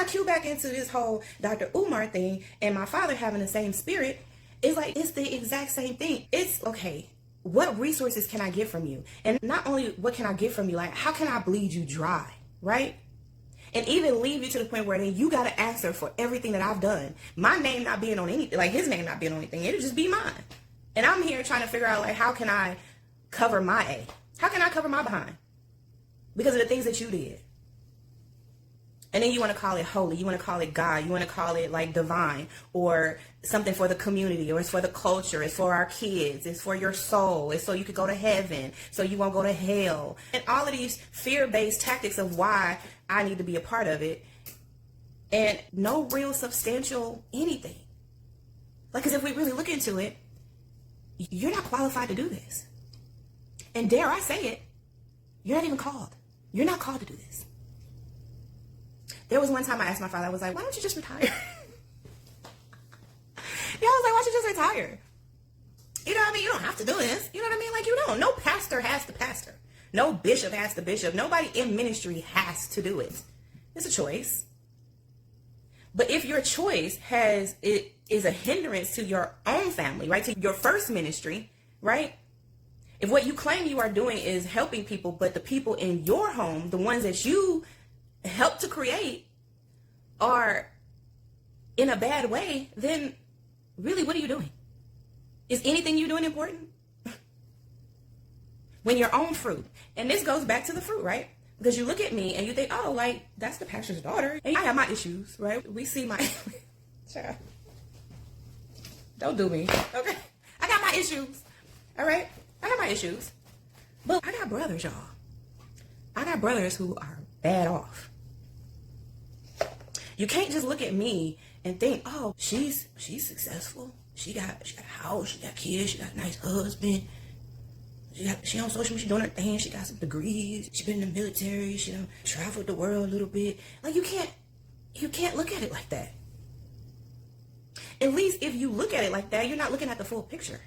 cue back into this whole Dr. Umar thing and my father having the same spirit, it's like, it's the exact same thing. It's, okay, what resources can I get from you? And not only what can I get from you, like, how can I bleed you dry, right? And even leave you to the point where then you got to answer for everything that I've done. My name not being on anything, like his name not being on anything, it'll just be mine. And I'm here trying to figure out, like, how can I cover my A? How can I cover my behind? Because of the things that you did. And then you want to call it holy, you want to call it God, you want to call it like divine, or something for the community, or it's for the culture, it's for our kids, it's for your soul, it's so you could go to heaven, so you won't go to hell. And all of these fear-based tactics of why I need to be a part of it, and no real substantial anything. Like, because if we really look into it, you're not qualified to do this. And dare I say it, you're not even called. You're not called to do this. There was one time I asked my father, I was like, why don't you just retire? Yeah, I was like, why don't you just retire? You know what I mean? You don't have to do this. You know what I mean? Like, you don't. No pastor has to pastor. No bishop has to bishop. Nobody in ministry has to do it. It's a choice. But if your choice is a hindrance to your own family, right? To your first ministry, right? If what you claim you are doing is helping people, but the people in your home, the ones that you help to create, are in a bad way, then really, what are you doing? Is anything you're doing important? When your own fruit, and this goes back to the fruit, right? Because you look at me and you think, oh, like, that's the pastor's daughter. And I have my issues, right? We see my, child. Don't do me, okay? I got my issues, all right? I got my issues. But I got brothers, y'all. I got brothers who are bad off. You can't just look at me and think, oh, she's successful. She got a house, she got kids, she got a nice husband. She on social media, she doing her thing, she got some degrees, she been in the military, she done traveled the world a little bit. Like, you can't look at it like that. At least if you look at it like that, you're not looking at the full picture.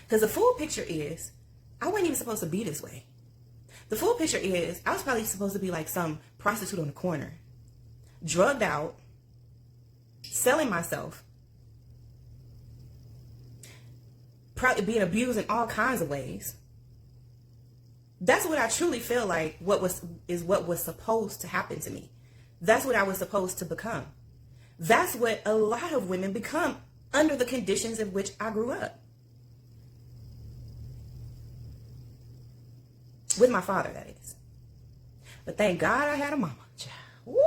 Because the full picture is, I wasn't even supposed to be this way. The full picture is, I was probably supposed to be like some prostitute on the corner, drugged out, selling myself, probably being abused in all kinds of ways. That's what I truly feel like what was supposed to happen to me. That's what I was supposed to become. That's what a lot of women become under the conditions in which I grew up. With my father, that is. But thank God I had a mama, child.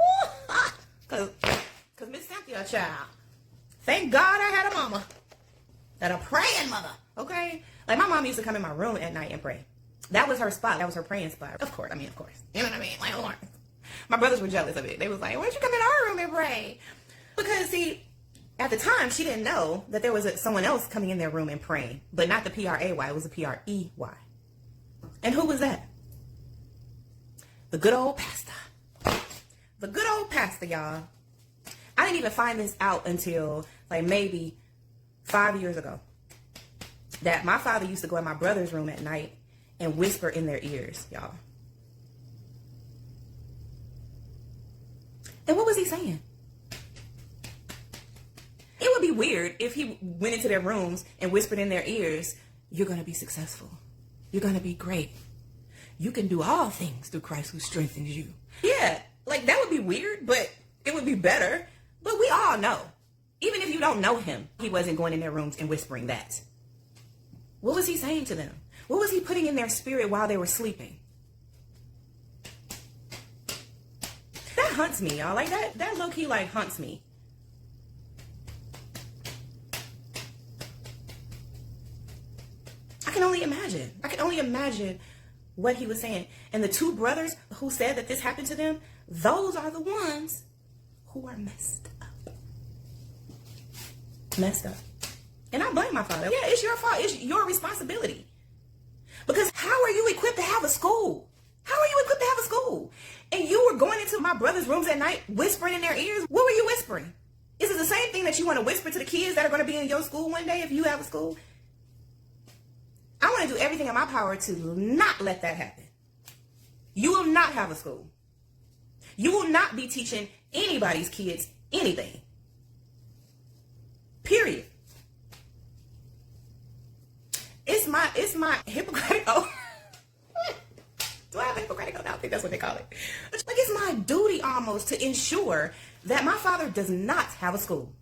Because Miss Cynthia, child. Thank God I had a mama. That a praying mother, okay? Like, my mom used to come in my room at night and pray. That was her spot. That was her praying spot. Of course. You know what I mean? Like, Lord. My brothers were jealous of it. They was like, why don't you come in our room and pray? Because, see, at the time, she didn't know that there was someone else coming in their room and praying. But not the P-R-A-Y. It was the P-R-E-Y. And who was that? The good old pastor. The good old pastor, y'all. I didn't even find this out until, like, maybe 5 years ago, that my father used to go in my brother's room at night and whisper in their ears, y'all. And what was he saying? It would be weird if he went into their rooms and whispered in their ears, you're going to be successful. You're going to be great. You can do all things through Christ who strengthens you. Yeah, like, that would be weird, but it would be better. But we all know, even if you don't know him, he wasn't going in their rooms and whispering that. What was he saying to them? What was he putting in their spirit while they were sleeping? That hunts me, y'all. Like, that low-key, like, hunts me. I can only imagine. I can only imagine what he was saying. And the two brothers who said that this happened to them, those are the ones who are messed up. Messed up. And I blame my father. Yeah, it's your fault. It's your responsibility. Because how are you equipped to have a school? How are you equipped to have a school? And you were going into my brother's rooms at night, whispering in their ears. What were you whispering? Is it the same thing that you want to whisper to the kids that are going to be in your school one day if you have a school? I want to do everything in my power to not let that happen. You will not have a school. You will not be teaching anybody's kids anything. Period. It's my Hippocratic oath. Do I have a Hippocratic oath? I think that's what they call it. Like, it's my duty almost to ensure that my father does not have a school.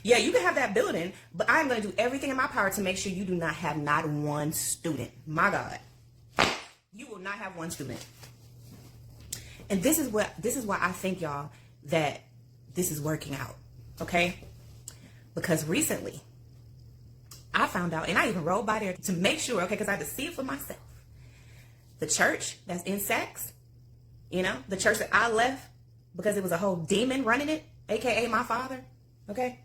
Yeah, you can have that building, but I'm going to do everything in my power to make sure you do not have not one student. My God. You will not have one student. And this is why I think, y'all, that this is working out. Okay? Because recently, I found out, and I even rode by there to make sure, okay, because I had to see it for myself. The church that's in Saks, you know, the church that I left because it was a whole demon running it, aka my father, okay?